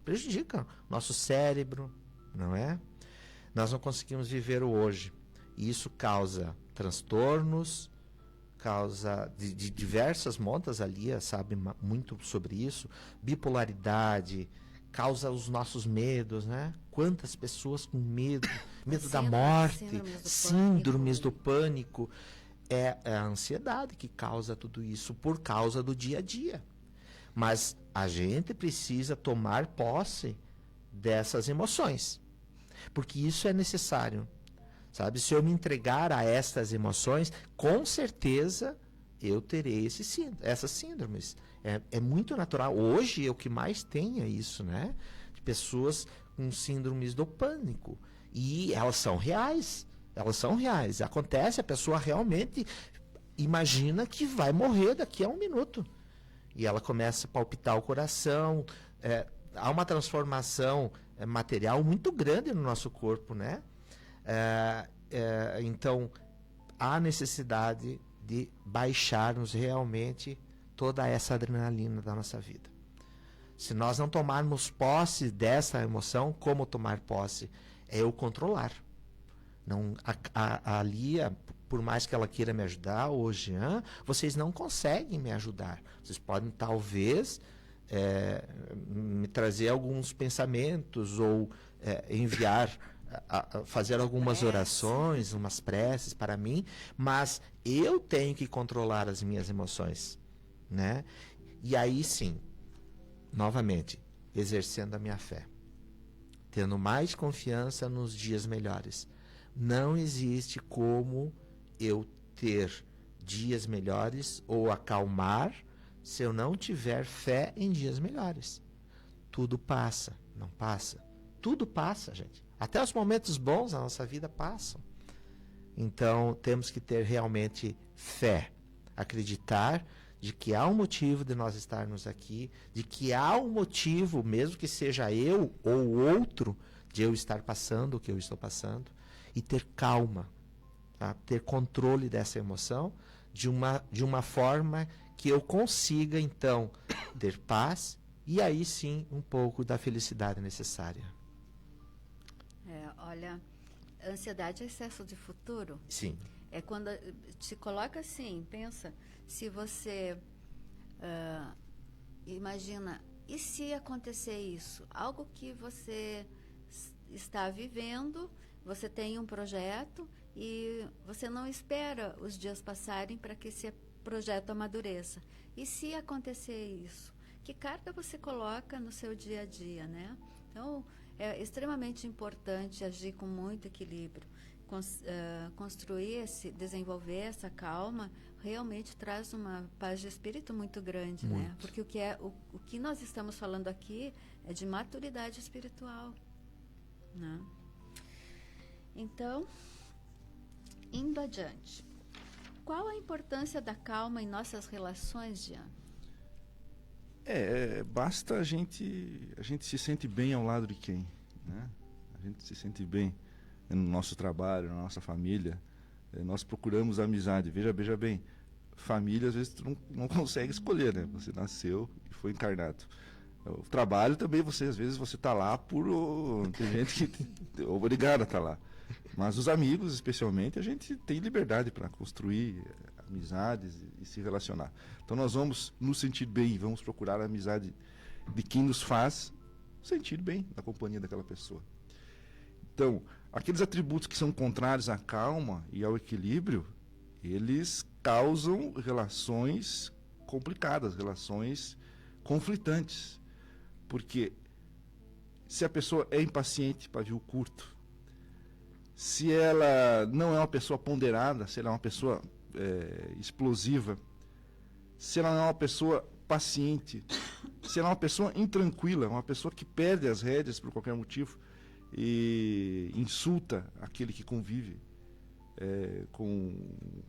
prejudica o nosso cérebro, não é? Nós não conseguimos viver o hoje, e isso causa transtornos, causa de diversas montas, a Lia sabe muito sobre isso, bipolaridade, causa os nossos medos, né? Quantas pessoas com medo da morte, síndromes do pânico. É a ansiedade que causa tudo isso por causa do dia a dia. Mas a gente precisa tomar posse dessas emoções, porque isso é necessário. Sabe? Se eu me entregar a estas emoções, com certeza eu terei essas síndromes. É muito natural. Hoje, o que mais tem é isso, né? De pessoas com síndromes do pânico. E elas são reais. Acontece, a pessoa realmente imagina que vai morrer daqui a 1 minuto. E ela começa a palpitar o coração. Há uma transformação material muito grande no nosso corpo, né? Então, há necessidade de baixarmos realmente toda essa adrenalina da nossa vida. Se nós não tomarmos posse dessa emoção, como tomar posse? É eu controlar. Não, a Lia, por mais que ela queira me ajudar, o Jean, vocês não conseguem me ajudar. Vocês podem, talvez, me trazer alguns pensamentos ou enviar, fazer algumas orações, umas preces para mim, mas eu tenho que controlar as minhas emoções, né? E aí sim, novamente, exercendo a minha fé, tendo mais confiança nos dias melhores. Não existe como eu ter dias melhores ou acalmar se eu não tiver fé em dias melhores. Tudo passa, não passa? Tudo passa, gente. Até os momentos bons da nossa vida passam. Então, temos que ter realmente fé. Acreditar de que há um motivo de nós estarmos aqui, de que há um motivo, mesmo que seja eu ou outro, de eu estar passando o que eu estou passando, e ter calma, tá? Ter controle dessa emoção de uma forma que eu consiga, então, ter paz e aí sim um pouco da felicidade necessária. Olha, ansiedade é excesso de futuro. Sim. É quando te coloca assim, pensa, se você imagina, e se acontecer isso? Algo que você está vivendo, você tem um projeto e você não espera os dias passarem para que esse projeto amadureça. E se acontecer isso? Que carga você coloca no seu dia a dia, né? Então, é extremamente importante agir com muito equilíbrio. Desenvolver essa calma realmente traz uma paz de espírito muito grande, muito. Né? Porque o que nós estamos falando aqui é de maturidade espiritual, né? Então, indo adiante, qual a importância da calma em nossas relações, Jean? Basta a gente se sente bem ao lado de quem, né? A gente se sente bem no nosso trabalho, na nossa família. Nós procuramos amizade. Veja bem, família às vezes tu não consegue escolher, né? Você nasceu e foi encarnado. O trabalho também, às vezes você está lá tem gente que é obrigada a estar lá. Mas os amigos, especialmente, a gente tem liberdade para construir amizades e se relacionar. Então nós vamos nos sentir bem, vamos procurar a amizade de quem nos faz sentir bem na companhia daquela pessoa. Então, aqueles atributos que são contrários à calma e ao equilíbrio, eles causam relações complicadas, relações conflitantes. Porque se a pessoa é impaciente, pavio curto, se ela não é uma pessoa ponderada, se ela é uma pessoa explosiva, se ela não é uma pessoa paciente, se ela é uma pessoa intranquila, uma pessoa que perde as rédeas por qualquer motivo e insulta aquele que convive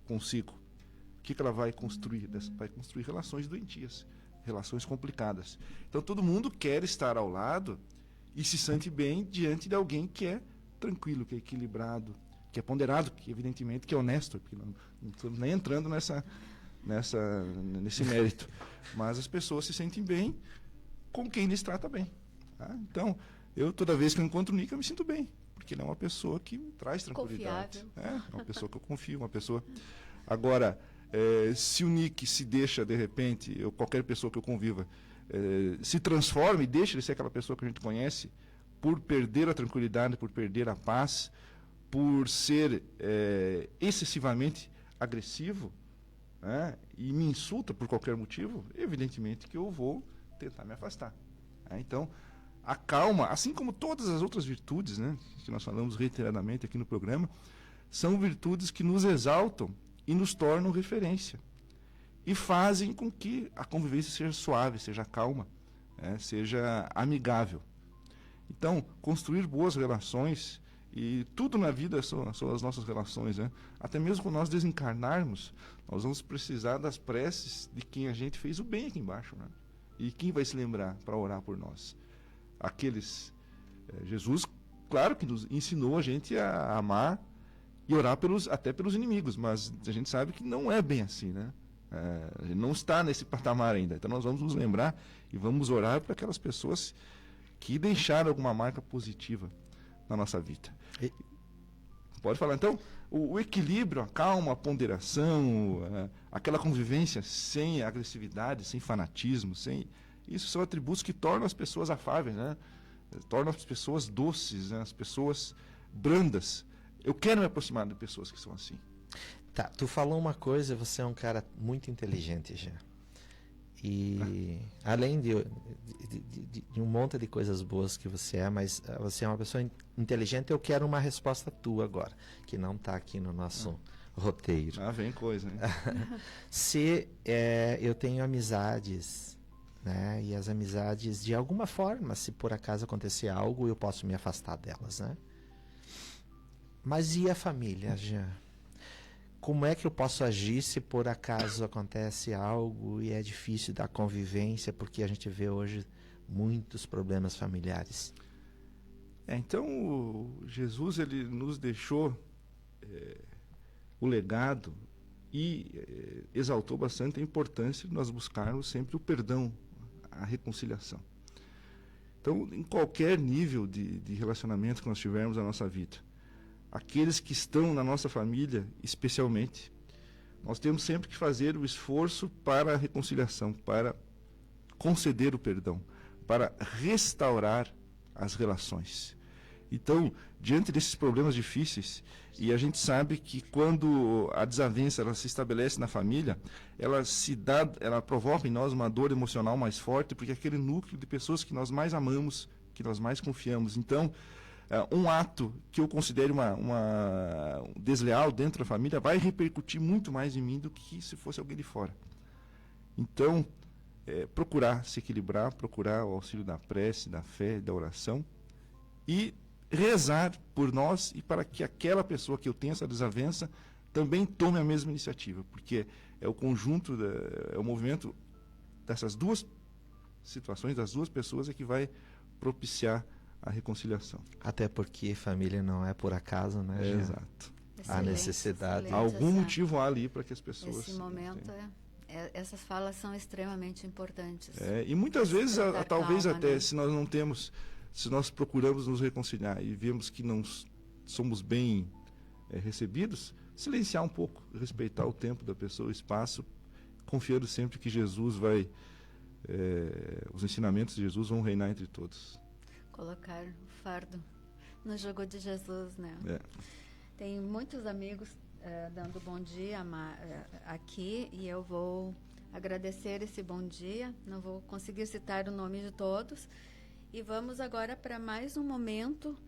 consigo, o que ela vai construir? Vai construir relações doentias, relações complicadas. Então todo mundo quer estar ao lado e se sente bem diante de alguém que é tranquilo, que é equilibrado, que é ponderado, que evidentemente que é honesto, porque não estamos nem entrando nesse mérito. Mas as pessoas se sentem bem com quem lhes trata bem. Tá? Então, toda vez que eu encontro o Nick, eu me sinto bem, porque ele é uma pessoa que me traz tranquilidade. É uma pessoa que eu confio, uma pessoa... Agora, se o Nick se deixa, de repente, ou qualquer pessoa que eu conviva, se transforma e deixa de ser aquela pessoa que a gente conhece, por perder a tranquilidade, por perder a paz, por ser excessivamente agressivo, e me insulta por qualquer motivo, evidentemente que eu vou tentar me afastar. Então, a calma, assim como todas as outras virtudes, que nós falamos reiteradamente aqui no programa, são virtudes que nos exaltam e nos tornam referência. E fazem com que a convivência seja suave, seja calma, seja amigável. Então, construir boas relações, e tudo na vida são as nossas relações. Até mesmo quando nós desencarnarmos, nós vamos precisar das preces de quem a gente fez o bem aqui embaixo. E quem vai se lembrar para orar por nós? Jesus, claro que nos ensinou a gente a amar e orar até pelos inimigos, mas a gente sabe que não é bem assim, a gente não está nesse patamar ainda. Então nós vamos nos lembrar e vamos orar para aquelas pessoas que deixaram alguma marca positiva na nossa vida. Pode falar. Então, o equilíbrio, a calma, a ponderação, aquela convivência sem agressividade, sem fanatismo, isso são atributos que tornam as pessoas afáveis, tornam as pessoas doces, as pessoas brandas. Eu quero me aproximar de pessoas que são assim. Tá, tu falou uma coisa, você é um cara muito inteligente já. E além de um monte de coisas boas que você é, mas você é uma pessoa inteligente, eu quero uma resposta tua agora, que não está aqui no nosso roteiro. Vem coisa, hein? Se eu tenho amizades, e as amizades, de alguma forma, se por acaso acontecer algo, eu posso me afastar delas, Mas e a família, Jean? Como é que eu posso agir se por acaso acontece algo e é difícil da convivência, porque a gente vê hoje muitos problemas familiares? Então, Jesus ele nos deixou o legado e exaltou bastante a importância de nós buscarmos sempre o perdão, a reconciliação. Então, em qualquer nível de relacionamento que nós tivermos na nossa vida, aqueles que estão na nossa família, especialmente, nós temos sempre que fazer o esforço para a reconciliação, para conceder o perdão, para restaurar as relações. Então, diante desses problemas difíceis, e a gente sabe que quando a desavença ela se estabelece na família, ela provoca em nós uma dor emocional mais forte, porque é aquele núcleo de pessoas que nós mais amamos, que nós mais confiamos. Então, um ato que eu considere um desleal dentro da família vai repercutir muito mais em mim do que se fosse alguém de fora. Então, procurar se equilibrar, procurar o auxílio da prece, da fé, da oração e rezar por nós e para que aquela pessoa que eu tenho essa desavença também tome a mesma iniciativa, porque é o conjunto, é o movimento dessas duas situações, das duas pessoas, é que vai propiciar a reconciliação. Até porque família não é por acaso, Exato. Há necessidade. Algum motivo há ali para que as pessoas... Esse momento essas falas são extremamente importantes. E muitas vezes, talvez calma, até, se nós não temos, se nós procuramos nos reconciliar e vemos que não somos bem recebidos, silenciar um pouco, respeitar o tempo da pessoa, o espaço, confiando sempre que Jesus vai, os ensinamentos de Jesus vão reinar entre todos. colocar o fardo no jugo de Jesus, né? Tem muitos amigos dando bom dia aqui, e eu vou agradecer esse bom dia. Não vou conseguir citar o nome de todos. E vamos agora para mais um momento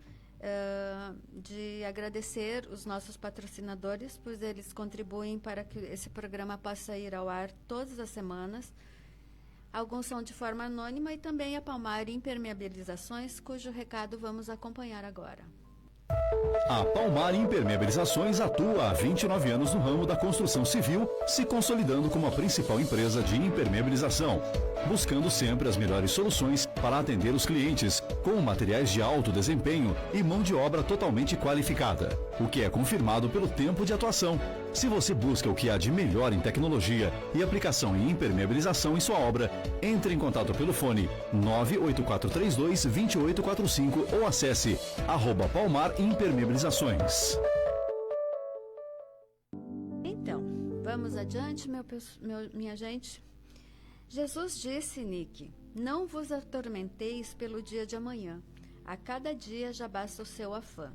de agradecer os nossos patrocinadores, pois eles contribuem para que esse programa possa ir ao ar todas as semanas. Alguns são de forma anônima, e também a Palmar Impermeabilizações, cujo recado vamos acompanhar agora. A Palmar Impermeabilizações atua há 29 anos no ramo da construção civil, se consolidando como a principal empresa de impermeabilização, buscando sempre as melhores soluções para atender os clientes, com materiais de alto desempenho e mão de obra totalmente qualificada, o que é confirmado pelo tempo de atuação. Se você busca o que há de melhor em tecnologia e aplicação em impermeabilização em sua obra, entre em contato pelo fone 98432-2845 ou acesse @Palmar Impermeabilizações. Então, vamos adiante, minha gente. Jesus disse, Nick, não vos atormenteis pelo dia de amanhã. A cada dia já basta o seu afã.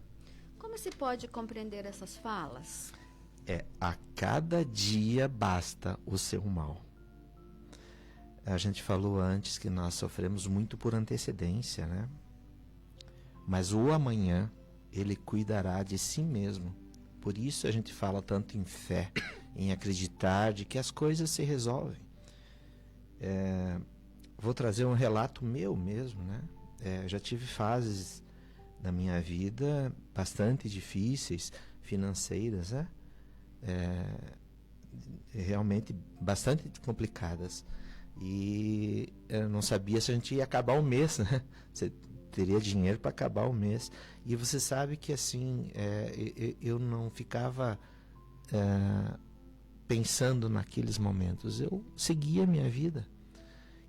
Como se pode compreender essas falas? A cada dia basta o seu mal. A gente falou antes que nós sofremos muito por antecedência, né? Mas o amanhã, ele cuidará de si mesmo. Por isso a gente fala tanto em fé, em acreditar de que as coisas se resolvem. Vou trazer um relato meu mesmo, né? Já tive fases na minha vida bastante difíceis, financeiras, né? Realmente bastante complicadas, e eu não sabia se a gente ia acabar o mês, né? Você teria dinheiro para acabar o mês, e você sabe que assim, eu não ficava pensando naqueles momentos, eu seguia a minha vida,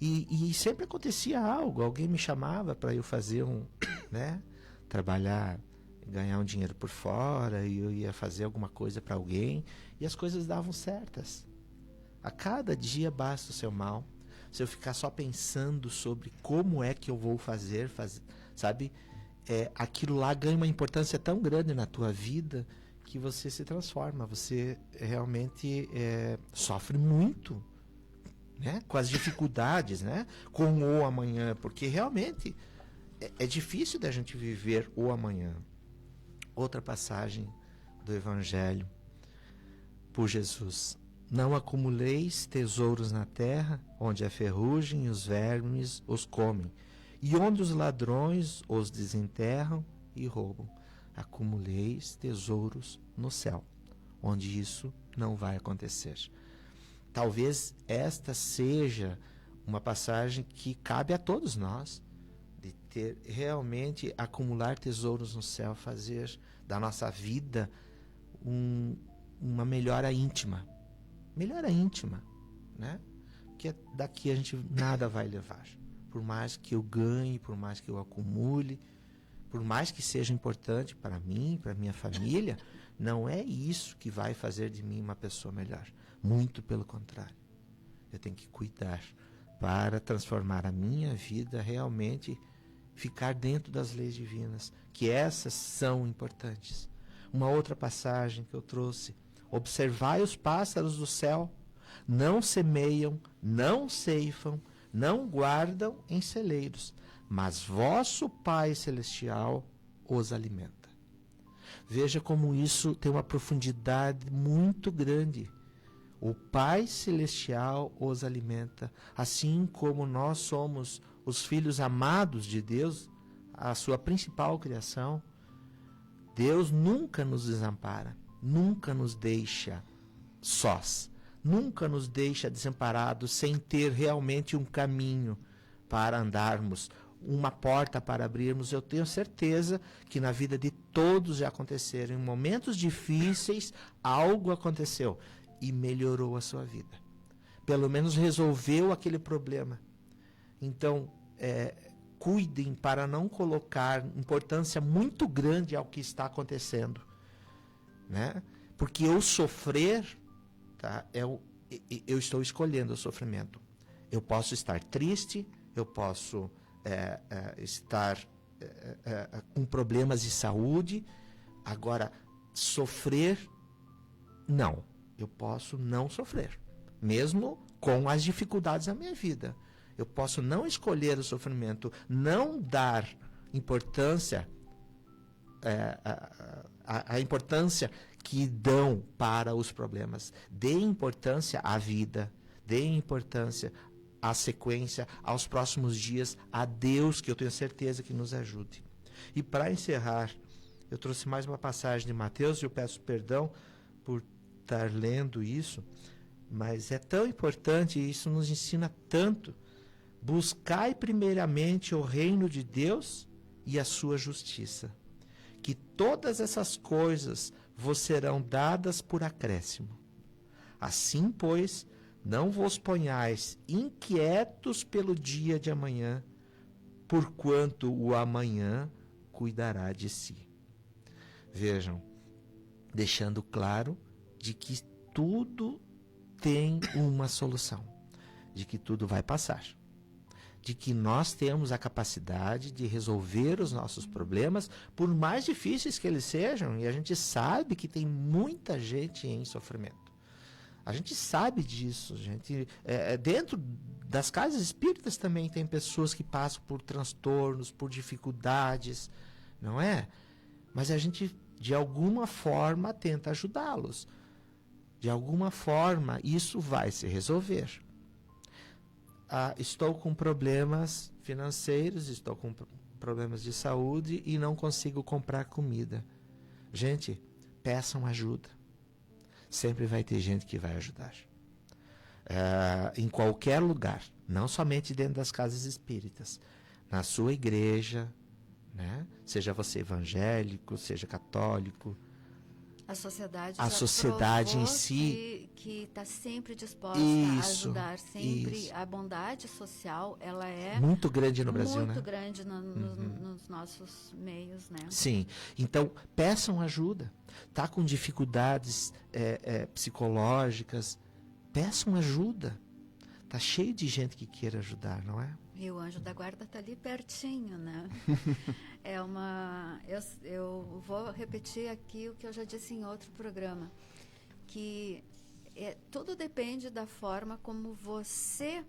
e sempre acontecia algo, alguém me chamava para eu fazer né, trabalhar, ganhar um dinheiro por fora, e eu ia fazer alguma coisa para alguém, e as coisas davam certas. A cada dia basta o seu mal. Se eu ficar só pensando sobre como é que eu vou fazer, sabe, aquilo lá ganha uma importância tão grande na tua vida que você se transforma, você realmente sofre muito, né, com as dificuldades, né, com o amanhã, porque realmente é difícil da gente viver o amanhã. Outra passagem do Evangelho por Jesus. Não acumuleis tesouros na terra, onde a ferrugem e os vermes os comem, e onde os ladrões os desenterram e roubam. Acumuleis tesouros no céu, onde isso não vai acontecer. Talvez esta seja uma passagem que cabe a todos nós, de ter realmente acumular tesouros no céu, fazer da nossa vida uma melhora íntima, né? Porque daqui a gente nada vai levar, por mais que eu ganhe, por mais que eu acumule, por mais que seja importante para mim, para minha família, não é isso que vai fazer de mim uma pessoa melhor, muito pelo contrário. Eu tenho que cuidar para transformar a minha vida realmente, ficar dentro das leis divinas, que essas são importantes. Uma outra passagem que eu trouxe: observai os pássaros do céu, não semeiam, não ceifam, não guardam em celeiros, mas vosso Pai Celestial os alimenta. Veja como isso tem uma profundidade muito grande. O Pai Celestial os alimenta, assim como nós somos os filhos amados de Deus, a sua principal criação. Deus nunca nos desampara, nunca nos deixa sós, nunca nos deixa desamparados, sem ter realmente um caminho para andarmos, uma porta para abrirmos. Eu tenho certeza que na vida de todos já aconteceram, em momentos difíceis, algo aconteceu e melhorou a sua vida. Pelo menos resolveu aquele problema. Então, cuidem para não colocar importância muito grande ao que está acontecendo, né? Porque eu sofrer, tá? Eu estou escolhendo o sofrimento. Eu posso estar triste, eu posso estar com problemas de saúde. Agora, sofrer, não. Eu posso não sofrer, mesmo com as dificuldades da minha vida. Eu posso não escolher o sofrimento, não dar importância, a importância que dão para os problemas. Dê importância à vida, dê importância à sequência, aos próximos dias, a Deus, que eu tenho certeza que nos ajude. E para encerrar, eu trouxe mais uma passagem de Mateus, e eu peço perdão por estar lendo isso, mas é tão importante, e isso nos ensina tanto. Buscai primeiramente o reino de Deus e a sua justiça, que todas essas coisas vos serão dadas por acréscimo. Assim, pois, não vos ponhais inquietos pelo dia de amanhã, porquanto o amanhã cuidará de si. Vejam, deixando claro de que tudo tem uma solução, de que tudo vai passar, de que nós temos a capacidade de resolver os nossos problemas, por mais difíceis que eles sejam, e a gente sabe que tem muita gente em sofrimento. A gente sabe disso, gente. Dentro das casas espíritas também tem pessoas que passam por transtornos, por dificuldades, não é? Mas a gente, de alguma forma, tenta ajudá-los. De alguma forma, isso vai se resolver. Estou com problemas financeiros, estou com problemas de saúde e não consigo comprar comida. Gente, peçam ajuda. Sempre vai ter gente que vai ajudar. Em qualquer lugar, não somente dentro das casas espíritas, na sua igreja, né? Seja você evangélico, seja católico. A sociedade em si que está sempre disposta a ajudar, sempre. A bondade social, ela é muito grande no Brasil, né? Muito grande nos nossos meios, né? Sim. Então, peçam ajuda. Tá com dificuldades psicológicas, peçam ajuda. Tá cheio de gente que queira ajudar, não é? E o anjo da guarda está ali pertinho, né? Eu vou repetir aqui o que eu já disse em outro programa, que tudo depende da forma como você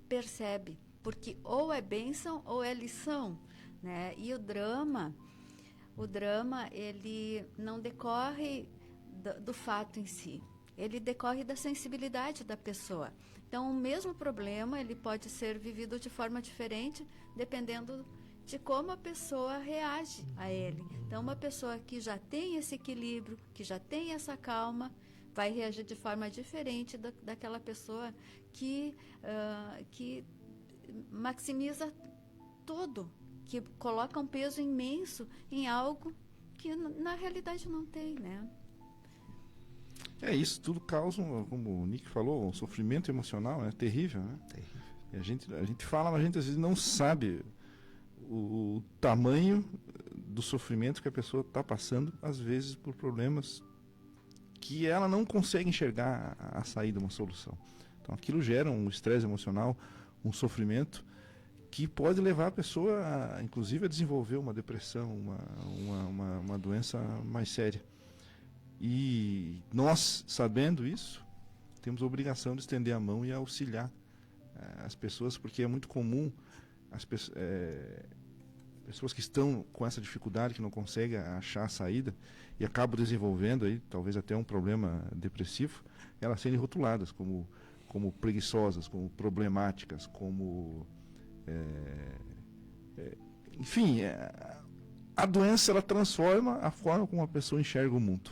percebe, porque ou é bênção ou é lição, né? E o drama ele não decorre do fato em si, ele decorre da sensibilidade da pessoa. Então, o mesmo problema, ele pode ser vivido de forma diferente, dependendo de como a pessoa reage a ele. Então, uma pessoa que já tem esse equilíbrio, que já tem essa calma, vai reagir de forma diferente daquela pessoa que maximiza tudo, que coloca um peso imenso em algo que na realidade não tem, né? Isso tudo causa, como o Nick falou, um sofrimento emocional, terrível, né? Terrível. E a gente fala, mas a gente às vezes não sabe o tamanho do sofrimento que a pessoa está passando, às vezes por problemas que ela não consegue enxergar a saída, uma solução. Então aquilo gera um estresse emocional, um sofrimento que pode levar a pessoa, inclusive, a desenvolver uma depressão, uma doença mais séria. E nós, sabendo isso, temos a obrigação de estender a mão e auxiliar as pessoas, porque é muito comum as pessoas que estão com essa dificuldade, que não conseguem achar a saída e acabam desenvolvendo aí, talvez até um problema depressivo, elas serem rotuladas como preguiçosas, como problemáticas, como enfim, a doença ela transforma a forma como a pessoa enxerga o mundo.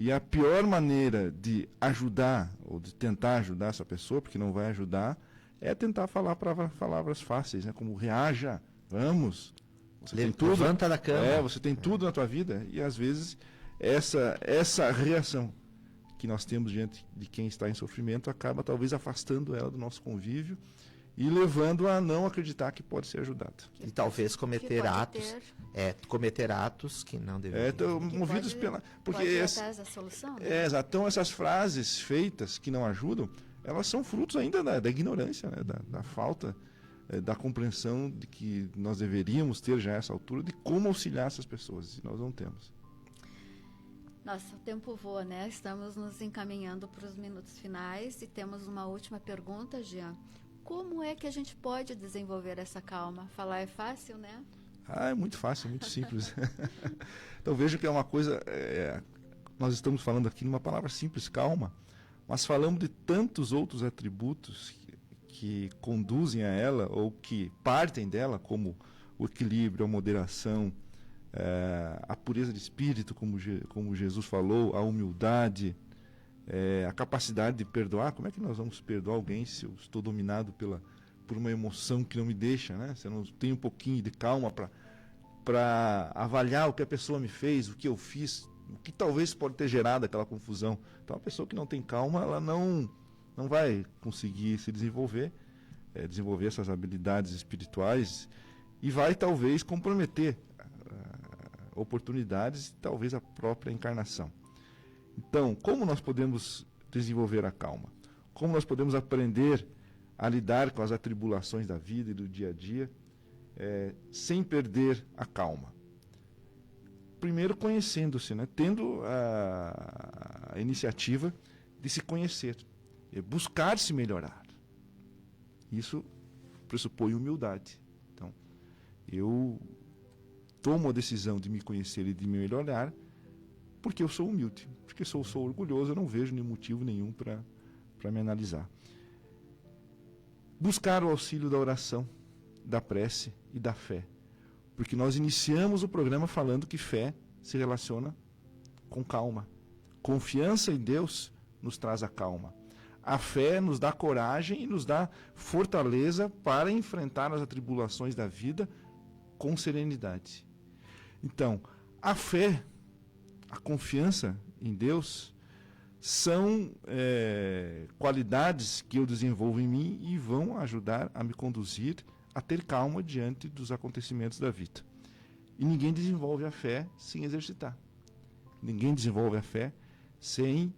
E a pior maneira de ajudar, ou de tentar ajudar essa pessoa, porque não vai ajudar, é tentar falar palavras fáceis, né? Como reaja, vamos, você tem tudo. Levanta da cama. Você tem tudo na tua vida. E às vezes essa reação que nós temos diante de quem está em sofrimento acaba talvez afastando ela do nosso convívio e levando a não acreditar que pode ser ajudado. E talvez cometer atos que não deveriam. Movidos pela... Porque essa solução, né? Então essas frases feitas que não ajudam, elas são frutos ainda da ignorância, né? da falta da compreensão de que nós deveríamos ter já a essa altura de como auxiliar essas pessoas, e nós não temos. Nossa, o tempo voa, né? Estamos nos encaminhando para os minutos finais e temos uma última pergunta, Jean. Como é que a gente pode desenvolver essa calma? Falar é fácil, né? É muito fácil, muito simples. Então veja que é uma coisa, nós estamos falando aqui numa palavra simples, calma, mas falamos de tantos outros atributos que conduzem a ela ou que partem dela, como o equilíbrio, a moderação, a pureza de espírito, como Jesus falou, a humildade, a capacidade de perdoar. Como é que nós vamos perdoar alguém se eu estou dominado por uma emoção que não me deixa, né? Se eu não tenho um pouquinho de calma para avaliar o que a pessoa me fez, o que eu fiz, o que talvez pode ter gerado aquela confusão. Então, a pessoa que não tem calma, ela não vai conseguir se desenvolver essas habilidades espirituais, e vai talvez comprometer oportunidades e talvez a própria encarnação. Então, como nós podemos desenvolver a calma? Como nós podemos aprender a lidar com as atribulações da vida e do dia a dia, sem perder a calma? Primeiro, conhecendo-se, né? Tendo a iniciativa de se conhecer, buscar se melhorar. Isso pressupõe humildade. Então, eu tomo a decisão de me conhecer e de me melhorar porque eu sou humilde, porque se eu sou orgulhoso, eu não vejo nenhum motivo nenhum para me analisar. Buscar o auxílio da oração, da prece e da fé. Porque nós iniciamos o programa falando que fé se relaciona com calma. Confiança em Deus nos traz a calma. A fé nos dá coragem e nos dá fortaleza para enfrentar as atribulações da vida com serenidade. Então, a fé, a confiança em Deus, são qualidades que eu desenvolvo em mim e vão ajudar a me conduzir a ter calma diante dos acontecimentos da vida. E ninguém desenvolve a fé sem exercitar. Ninguém desenvolve a fé sem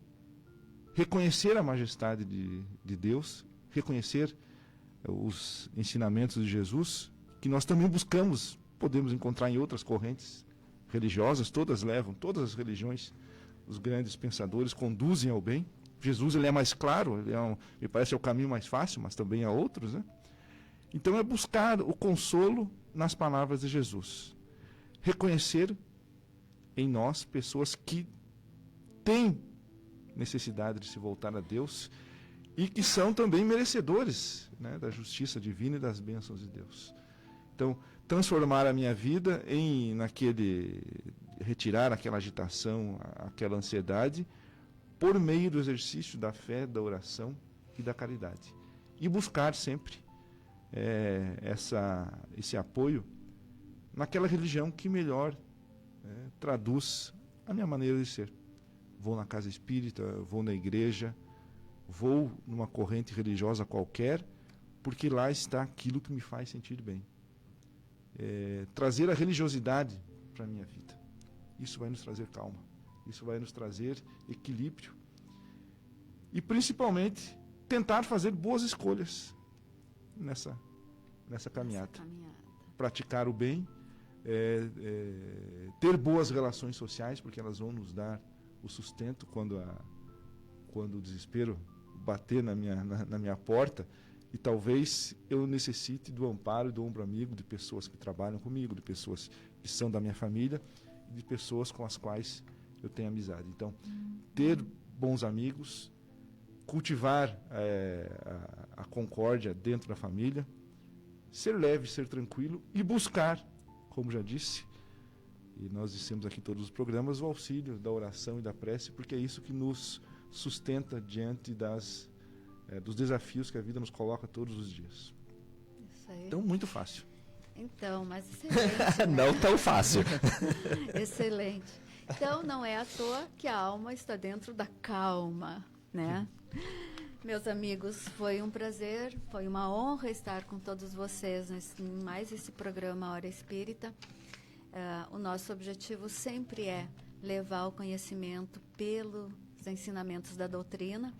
reconhecer a majestade de Deus, reconhecer os ensinamentos de Jesus, que nós também buscamos, podemos encontrar em outras correntes religiosas, todas as religiões, os grandes pensadores conduzem ao bem. Jesus, ele é mais claro, me parece o caminho mais fácil, mas também há outros, né? Então é buscar o consolo nas palavras de Jesus. Reconhecer em nós pessoas que têm necessidade de se voltar a Deus e que são também merecedores, né, da justiça divina e das bênçãos de Deus. Então, transformar a minha vida retirar aquela agitação, aquela ansiedade, por meio do exercício da fé, da oração e da caridade. E buscar sempre esse apoio naquela religião que melhor traduz a minha maneira de ser. Vou na casa espírita, vou na igreja, vou numa corrente religiosa qualquer, porque lá está aquilo que me faz sentir bem. Trazer a religiosidade para a minha vida. Isso vai nos trazer calma. Isso vai nos trazer equilíbrio. E, principalmente, tentar fazer boas escolhas nessa caminhada. Praticar o bem, ter boas relações sociais, porque elas vão nos dar o sustento quando o desespero bater na minha porta, e talvez eu necessite do amparo e do ombro amigo de pessoas que trabalham comigo, de pessoas que são da minha família, e de pessoas com as quais eu tenho amizade. Então, ter bons amigos, cultivar a concórdia dentro da família, ser leve, ser tranquilo e buscar, como já disse, e nós dissemos aqui em todos os programas, o auxílio da oração e da prece, porque é isso que nos sustenta diante dos desafios que a vida nos coloca todos os dias. Isso aí. Então, muito fácil. Então, mas excelente. Né? Não tão fácil. Excelente. Então, não é à toa que a alma está dentro da calma, né? Meus amigos, foi um prazer, foi uma honra estar com todos vocês em mais esse programa Hora Espírita. O nosso objetivo sempre é levar o conhecimento pelos ensinamentos da doutrina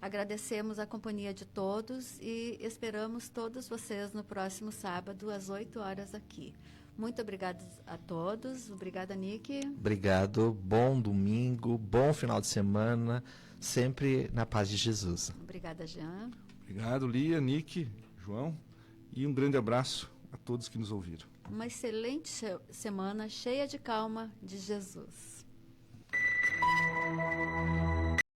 Agradecemos a companhia de todos e esperamos todos vocês no próximo sábado, às 8 horas aqui. Muito obrigada a todos. Obrigada, Nick. Obrigado. Bom domingo, bom final de semana, sempre na paz de Jesus. Obrigada, Jean. Obrigado, Lia, Nick, João. E um grande abraço a todos que nos ouviram. Uma excelente semana cheia de calma de Jesus.